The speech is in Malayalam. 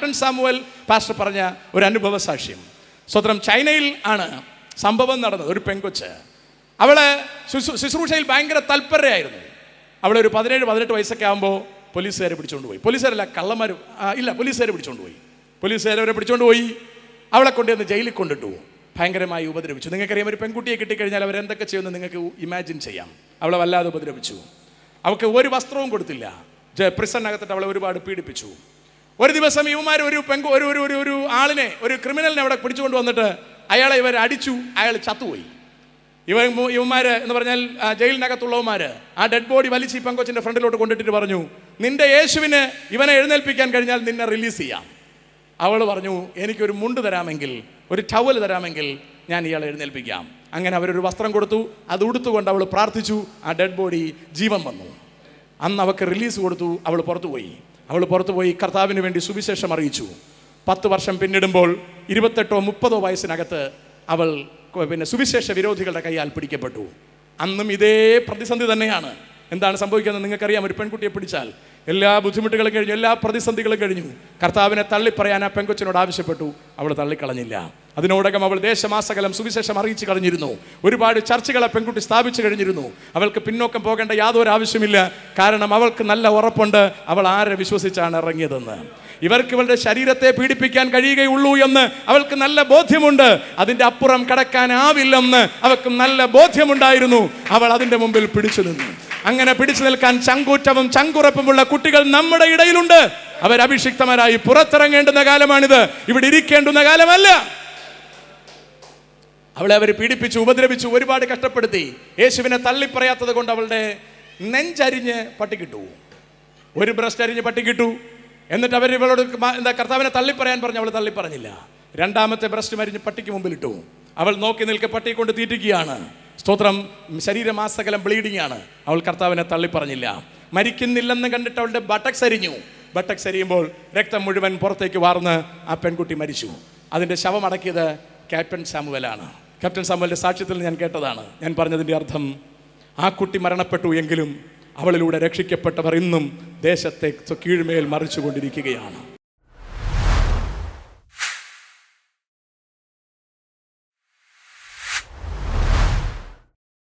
ക്യാപ്റ്റൻ സാമുവൽ പാസ്റ്റർ പറഞ്ഞ ഒരു അനുഭവ സാക്ഷ്യം. സ്വതന്ത്രം ചൈനയിൽ ആണ് സംഭവം നടന്നത്. ഒരു പെങ്കൊച്ച്, അവള് ശുശ്രൂഷയിൽ ഭയങ്കര തൽപരയായിരുന്നു. അവളൊരു 17-18 വയസ്സൊക്കെ ആകുമ്പോൾ പോലീസുകാരെ പിടിച്ചുകൊണ്ട് പോയി. പോലീസുകാരല്ല, കള്ളന്മാർ പോലീസുകാരെ പിടിച്ചുകൊണ്ട് പോയി. പോലീസുകാരവരെ പിടിച്ചുകൊണ്ട് പോയി അവളെ കൊണ്ടുവന്ന് ജയിലിൽ കൊണ്ടിട്ടു. ഭയങ്കരമായി ഉപദ്രവിച്ചു. നിങ്ങൾക്കറിയാം, ഒരു പെൺകുട്ടിയെ കിട്ടിക്കഴിഞ്ഞാൽ അവരെന്തൊക്കെ ചെയ്യുമെന്ന് നിങ്ങൾക്ക് ഇമാജിൻ ചെയ്യാം. അവളെ വല്ലാതെ ഉപദ്രവിച്ചു. അവൾക്ക് ഒരു വസ്ത്രവും കൊടുത്തില്ല. പ്രിസണിനകത്തിട്ട് അവളെ ഒരുപാട് പീഡിപ്പിച്ചു. ഒരു ദിവസം ഇവന്മാർ ഒരു ആളിനെ, ഒരു ക്രിമിനലിനെ അവിടെ പിടിച്ചുകൊണ്ട് വന്നിട്ട് അയാളെ ഇവർ അടിച്ചു. അയാൾ ചത്തുപോയി. ഇവന്മാർ എന്ന് പറഞ്ഞാൽ ജയിലിനകത്തുള്ളവന്മാർ ആ ഡെഡ് ബോഡി വലിച്ച് ഈ പെങ്കൊച്ചിൻ്റെ ഫ്രണ്ടിലോട്ട് കൊണ്ടിട്ട് പറഞ്ഞു, നിന്റെ യേശുവിന് ഇവനെ എഴുന്നേൽപ്പിക്കാൻ കഴിഞ്ഞാൽ നിന്നെ റിലീസ് ചെയ്യാം. അവൾ പറഞ്ഞു, എനിക്കൊരു മുണ്ട് തരാമെങ്കിൽ, ഒരു ടവൽ തരാമെങ്കിൽ ഞാൻ ഇയാളെ എഴുന്നേൽപ്പിക്കാം. അങ്ങനെ അവരൊരു വസ്ത്രം കൊടുത്തു. അത് ഉടുത്തുകൊണ്ട് അവൾ പ്രാർത്ഥിച്ചു. ആ ഡെഡ് ബോഡി ജീവൻ വന്നു. അന്ന് അവൾക്ക് റിലീസ് കൊടുത്തു. അവൾ പുറത്തുപോയി കർത്താവിന് വേണ്ടി സുവിശേഷം അറിയിച്ചു. 10 വർഷം പിന്നിടുമ്പോൾ 28-30 വയസ്സിനകത്ത് അവൾ സുവിശേഷ വിരോധികളുടെ കൈയാൽ പിടിക്കപ്പെട്ടു. അന്നും ഇതേ പ്രതിസന്ധി തന്നെയാണ്. എന്താണ് സംഭവിക്കുന്നത് നിങ്ങൾക്കറിയാം. ഒരു പെൺകുട്ടിയെ പിടിച്ചാൽ എല്ലാ ബുദ്ധിമുട്ടുകളും കഴിഞ്ഞു, എല്ലാ പ്രതിസന്ധികളും കഴിഞ്ഞു. കർത്താവിനെ തള്ളിപ്പറയാൻ ആ പെൺകൊച്ചിനോട് ആവശ്യപ്പെട്ടു. അവൾ തള്ളിക്കളഞ്ഞില്ല. അതിനോടകം അവൾ ദേശമാസകലം സുവിശേഷം അറിയിച്ചു കഴിഞ്ഞിരുന്നു. ഒരുപാട് ചർച്ചകളെ പെൺകുട്ടി സ്ഥാപിച്ചു കഴിഞ്ഞിരുന്നു. അവൾക്ക് പിന്നോക്കം പോകേണ്ട യാതൊരു ആവശ്യമില്ല. കാരണം അവൾക്ക് നല്ല ഉറപ്പുണ്ട് അവൾ ആരെ വിശ്വസിച്ചാണ് ഇറങ്ങിയതെന്ന്. ഇവർക്ക് ഇവളുടെ ശരീരത്തെ പീഡിപ്പിക്കാൻ കഴിയുകയുള്ളൂ എന്ന് അവൾക്ക് നല്ല ബോധ്യമുണ്ട്. അതിൻ്റെ അപ്പുറം കടക്കാനാവില്ലെന്ന് അവൾക്ക് നല്ല ബോധ്യമുണ്ടായിരുന്നു. അവൾ അതിൻ്റെ മുമ്പിൽ പിടിച്ചു നിന്നു. അങ്ങനെ പിടിച്ചു നിൽക്കാൻ ചങ്കൂറ്റവും ചങ്കുറപ്പുമുള്ള കുട്ടികൾ നമ്മുടെ ഇടയിലുണ്ട്. അവരഭിഷിക്തമാരായി പുറത്തിറങ്ങേണ്ടുന്ന കാലമാണിത്. ഇവിടെ ഇരിക്കേണ്ടുന്ന കാലമല്ല. അവളെ അവർ പീഡിപ്പിച്ചു, ഉപദ്രവിച്ചു, ഒരുപാട് കഷ്ടപ്പെടുത്തി. യേശുവിനെ തള്ളിപ്പറയാത്തത് കൊണ്ട് അവളുടെ നെഞ്ചരിഞ്ഞ് പട്ടിക്കിട്ടു. ഒരു ബ്രസ്റ്റ് അരിഞ്ഞ് പട്ടിക്കിട്ടു. എന്നിട്ട് അവർ ഇവളോട് കർത്താവിനെ തള്ളിപ്പറയാൻ പറഞ്ഞു. അവൾ തള്ളിപ്പറഞ്ഞില്ല. രണ്ടാമത്തെ ബ്രസ്റ്റ് മരിഞ്ഞ് പട്ടിക്ക് മുമ്പിലിട്ടു. അവൾ നോക്കി നിൽക്കെ പട്ടിയെ കൊണ്ട് തീറ്റിക്കുകയാണ്. സ്തോത്രം. ശരീരമാസകലം ബ്ലീഡിംഗ് ആണ്. അവൾ കർത്താവിനെ തള്ളിപ്പറഞ്ഞില്ല. മരിക്കുന്നില്ലെന്ന് കണ്ടിട്ട് അവളുടെ ബട്ടക്സ് അരിഞ്ഞു. ബട്ടക്സ് അരിയുമ്പോൾ രക്തം മുഴുവൻ പുറത്തേക്ക് വാർന്ന് ആ പെൺകുട്ടി മരിച്ചു. അതിൻ്റെ ശവമടക്കിയത് ക്യാപ്റ്റൻ സാമുവലാണ്. ക്യാപ്റ്റൻ സാമുവലിൻ്റെ സാക്ഷ്യത്തിൽ ഞാൻ കേട്ടതാണ്. ഞാൻ പറഞ്ഞതിൻ്റെ അർത്ഥം, ആ കുട്ടി മരണപ്പെട്ടു എങ്കിലും അവളിലൂടെ രക്ഷിക്കപ്പെട്ടവർ ഇന്നും ദേശത്തെ കീഴ്മേൽ മറിച്ചുകൊണ്ടിരിക്കുകയാണ്.